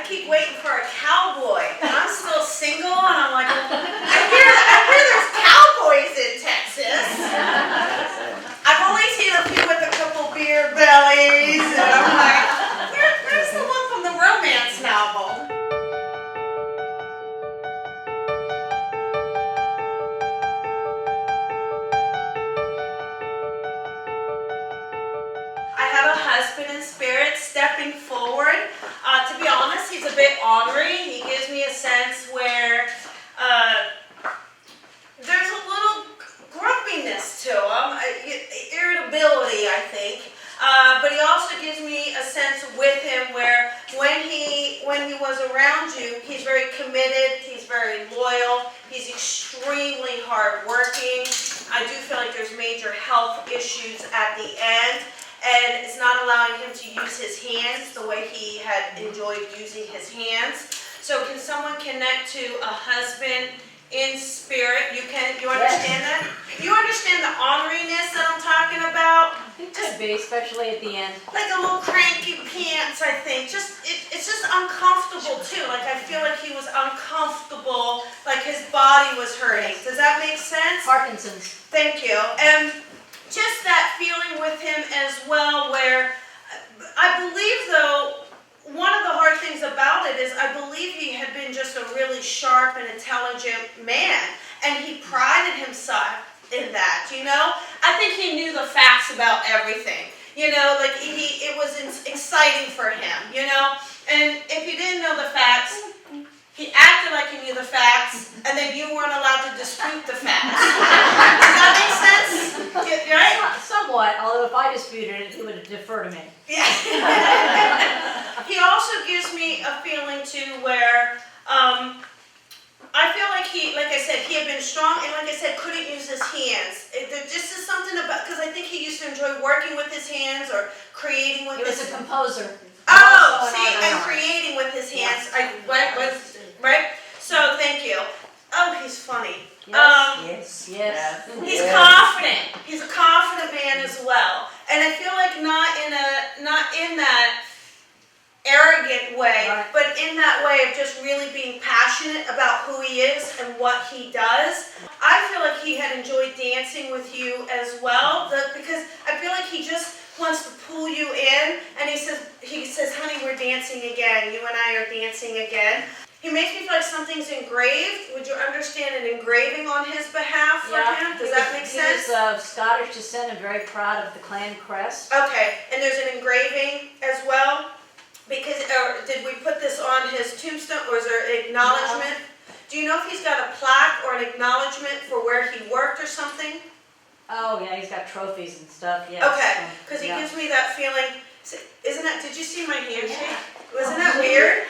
keep waiting for a cowboy. And I'm still single, and I'm like, I hear there's cowboys in Texas. I've only seen a few with a couple beer bellies, and I'm like, where's the one from the romance novel? I have a husband in spirit stepping forward. To be honest, he's a bit ornery. He gives me a sense where there's a little grumpiness to him, irritability, I think. But he also gives me a sense with him where when he was around you, he's very committed, he's very loyal, he's extremely hardworking. I do feel like there's major health issues at the end. And it's not allowing him to use his hands the way he had enjoyed using his hands. So can someone connect to a husband in spirit? You understand that? You understand the orneriness that I'm talking about? It could be, especially at the end. Like a little cranky pants, I think. It's just uncomfortable too. Like I feel like he was uncomfortable, like his body was hurting. Does that make sense? Parkinson's. Thank you. And just that feeling with him as well where I believe though, one of the hard things about it is I believe he had been just a really sharp and intelligent man and he prided himself in that, you know? I think he knew the facts about everything, you know, like it was exciting for him, you know? And if he didn't know the facts, he acted like he knew the facts, and then you weren't allowed to dispute the facts. Does that make sense? Right? Somewhat, although if I disputed it, he would defer to me. Yeah. He also gives me a feeling too where I feel like like I said, he had been strong, and like I said, couldn't use his hands. There just is something about, because I think he used to enjoy working with his hands or creating with his hands. He was a composer. Oh, see, and creating with his hands. Right? So, thank you. Oh, he's funny. Yes. He's confident. He's a confident man as well. And I feel like not in that arrogant way, right, but in that way of just really being passionate about who he is and what he does. I feel like he had enjoyed dancing with you as well, because I feel like he just wants to pull you in, and he says, honey, we're dancing again. You and I are dancing again. He makes me feel like something's engraved. Would you understand an engraving on his behalf for him? Does that make sense? He was of Scottish descent and very proud of the clan crest. Okay, and there's an engraving as well? Because, did we put this on his tombstone, or is there an acknowledgement? No. Do you know if he's got a plaque or an acknowledgement for where he worked or something? Oh, yeah, he's got trophies and stuff, yes. Okay, because he gives me that feeling. Isn't that, did you see my handshake? Wasn't that weird?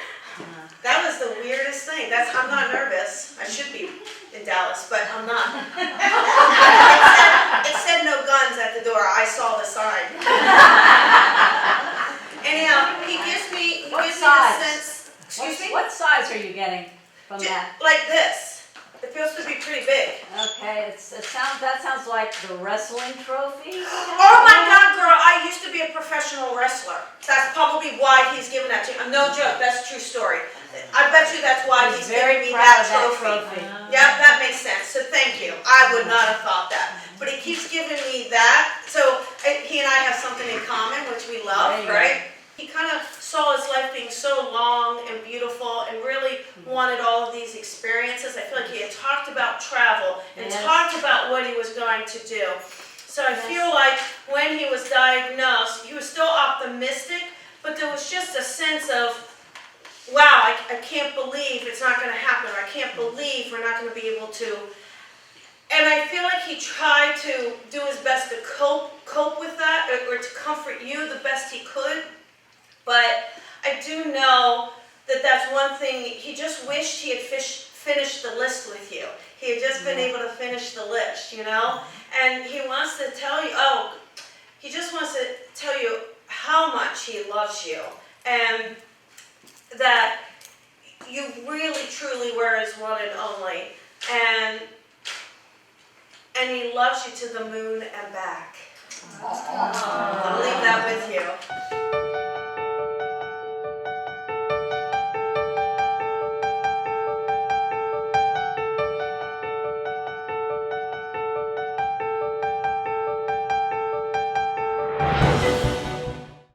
That was the weirdest thing. I'm not nervous. I should be in Dallas, but I'm not. It said no guns at the door. I saw the sign. Anyhow, he gives me a sense. Excuse me? What size are you getting from that? Like this. It feels to be pretty big. Okay, that sounds like the wrestling trophy. Oh my God, girl! I used to be a professional wrestler. That's probably why he's giving that to you. No joke. That's a true story. I bet you that's why he's giving me that trophy. Yeah, that makes sense. So thank you. I would not have thought that. But he keeps giving me that. So he and I have something in common, which we love, right? He kind of saw his life being so long and beautiful and really wanted all of these experiences. I feel like he had talked about travel and talked about what he was going to do. So I feel like when he was diagnosed, he was still optimistic, but there was just a sense of, wow, I can't believe it's not going to happen. I can't believe we're not going to be able to. And I feel like he tried to do his best to cope with that, or to comfort you the best he could. But I do know that that's one thing. He just wished he had finished the list with you. He had just been able to finish the list, you know? And he wants to tell you, he just wants to tell you how much he loves you. And that you really, truly were his one and only. And he loves you to the moon and back. I'll leave that with you.